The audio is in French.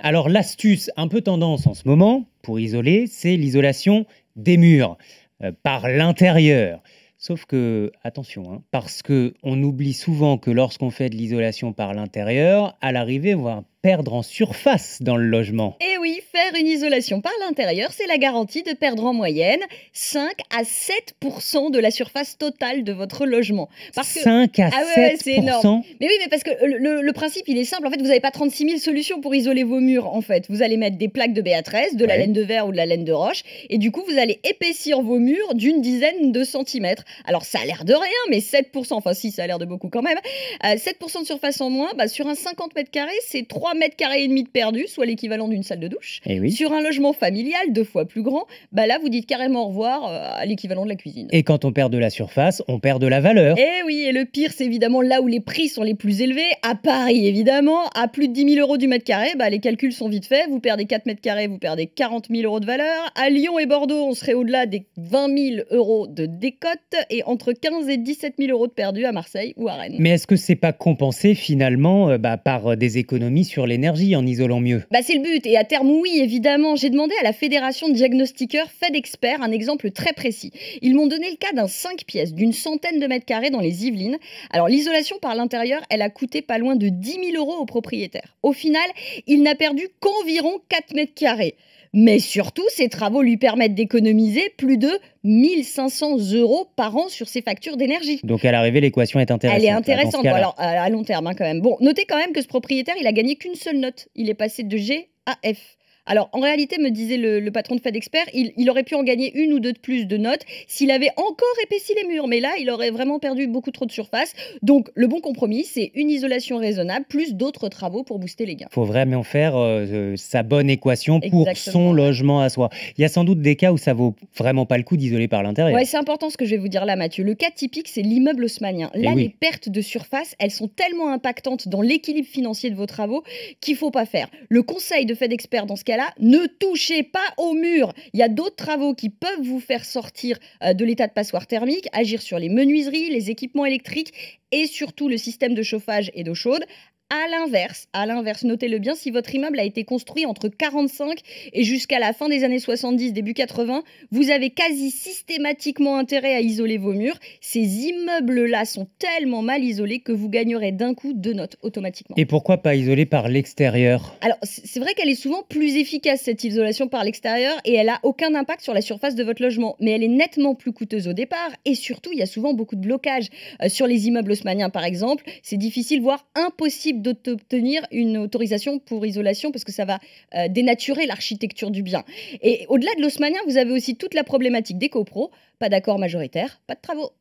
Alors l'astuce un peu tendance en ce moment pour isoler, c'est l'isolation des murs par l'intérieur. Sauf que, attention, hein, parce qu'on oublie souvent que lorsqu'on fait de l'isolation par l'intérieur, à l'arrivée, on va perdre en surface dans le logement. Et oui, faire une isolation par l'intérieur, c'est la garantie de perdre en moyenne 5 à 7% de la surface totale de votre logement. 5 à Ah ouais, c'est énorme. 7%. Mais oui, mais parce que le principe, il est simple. En fait, vous n'avez pas 36 000 solutions pour isoler vos murs. En fait, vous allez mettre des plaques de BA13, de la Ouais. laine de verre ou de la laine de roche. Et du coup, vous allez épaissir vos murs d'une dizaine de centimètres. Alors, ça a l'air de rien, mais 7%, enfin si, ça a l'air de beaucoup quand même. 7% de surface en moins, sur un 50 mètres carrés, c'est 3 mètres carrés et demi de perdu, soit l'équivalent d'une salle de douche. Eh oui. Sur un logement familial, 2 fois plus grand, là, vous dites carrément au revoir à l'équivalent de la cuisine. Et quand on perd de la surface, on perd de la valeur. Eh oui, et le pire, c'est évidemment là où les prix sont les plus élevés. À Paris, évidemment, à plus de 10 000 euros du mètre carré, les calculs sont vite faits. Vous perdez 4 mètres carrés, vous perdez 40 000 euros de valeur. À Lyon et Bordeaux, on serait au-delà des 20 000 euros de décote et entre 15 et 17 000 euros de perdu à Marseille ou à Rennes. Mais est-ce que c'est pas compensé finalement par des économies sur l'énergie en isolant mieux? C'est le but, et à terme, oui, évidemment. J'ai demandé à la Fédération de diagnostiqueurs FedExpert un exemple très précis. Ils m'ont donné le cas d'un 5 pièces d'une centaine de mètres carrés dans les Yvelines. Alors, l'isolation par l'intérieur, elle a coûté pas loin de 10 000 euros au propriétaire. Au final, il n'a perdu qu'environ 4 mètres carrés. Mais surtout, ces travaux lui permettent d'économiser plus de 1 500 euros par an sur ses factures d'énergie. Donc à l'arrivée, l'équation est intéressante. Elle est là, dans ce intéressante, cas-là. alors à long terme quand même. Bon, notez quand même que ce propriétaire, il a gagné qu'une seule note. Il est passé de G à F. Alors, en réalité, me disait le patron de FedExpert, il aurait pu en gagner une ou deux de plus de notes s'il avait encore épaissi les murs. Mais là, il aurait vraiment perdu beaucoup trop de surface. Donc, le bon compromis, c'est une isolation raisonnable plus d'autres travaux pour booster les gains. Faut vraiment faire sa bonne équation pour Exactement, son ouais. logement à soi. Il y a sans doute des cas où ça vaut vraiment pas le coup d'isoler par l'intérieur. Ouais, c'est important ce que je vais vous dire là, Mathieu. Le cas typique, c'est l'immeuble haussmannien. Là, oui. les pertes de surface, elles sont tellement impactantes dans l'équilibre financier de vos travaux qu'il faut pas faire. Le conseil de FedExpert dans ce cas-là, ne touchez pas au mur. Il y a d'autres travaux qui peuvent vous faire sortir de l'état de passoire thermique, agir sur les menuiseries, les équipements électriques et surtout le système de chauffage et d'eau chaude. À l'inverse, notez-le bien, si votre immeuble a été construit entre 45 et jusqu'à la fin des années 70, début 80, vous avez quasi systématiquement intérêt à isoler vos murs. Ces immeubles-là sont tellement mal isolés que vous gagnerez d'un coup 2 notes automatiquement. Et pourquoi pas isoler par l'extérieur? Alors, c'est vrai qu'elle est souvent plus efficace, cette isolation par l'extérieur, et elle n'a aucun impact sur la surface de votre logement. Mais elle est nettement plus coûteuse au départ, et surtout, il y a souvent beaucoup de blocages. Sur les immeubles haussmanniens, par exemple, c'est difficile, voire impossible d'obtenir une autorisation pour isolation, parce que ça va dénaturer l'architecture du bien. Et au-delà de l'haussmannien, vous avez aussi toute la problématique des copros. Pas d'accord majoritaire, pas de travaux.